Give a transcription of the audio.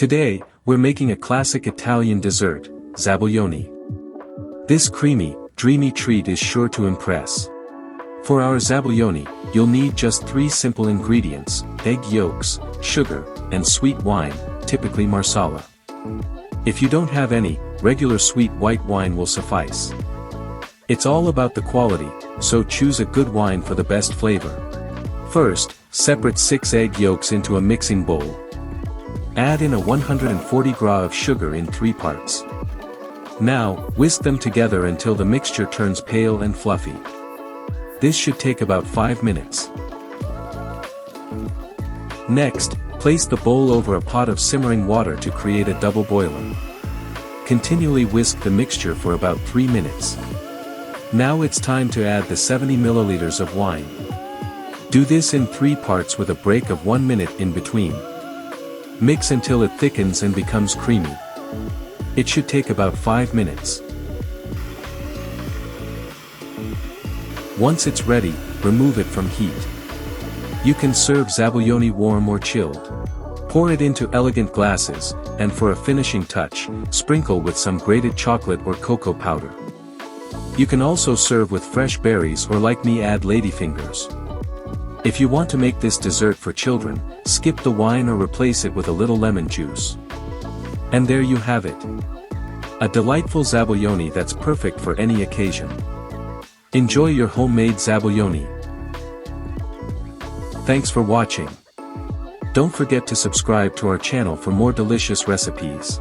Today, we're making a classic Italian dessert, Zabaglione. This creamy, dreamy treat is sure to impress. For our Zabaglione, you'll need just 3 simple ingredients: egg yolks, sugar, and sweet wine, typically Marsala. If you don't have any, regular sweet white wine will suffice. It's all about the quality, so choose a good wine for the best flavor. First, separate 6 egg yolks into a mixing bowl. Add in a 140 g of sugar in 3 parts. Now, whisk them together until the mixture turns pale and fluffy. This should take about 5 minutes. Next, place the bowl over a pot of simmering water to create a double boiler. Continually whisk the mixture for about 3 minutes. Now it's time to add the 70 milliliters of wine. Do this in 3 parts with a break of 1 minute in between. Mix until it thickens and becomes creamy. It should take about 5 minutes. Once it's ready, remove it from heat. You can serve Zabaglione warm or chilled. Pour it into elegant glasses, and for a finishing touch, sprinkle with some grated chocolate or cocoa powder. You can also serve with fresh berries or, like me, add ladyfingers. If you want to make this dessert for children, skip the wine or replace it with a little lemon juice. And there you have it. A delightful Zabaglione that's perfect for any occasion. Enjoy your homemade Zabaglione. Thanks for watching. Don't forget to subscribe to our channel for more delicious recipes.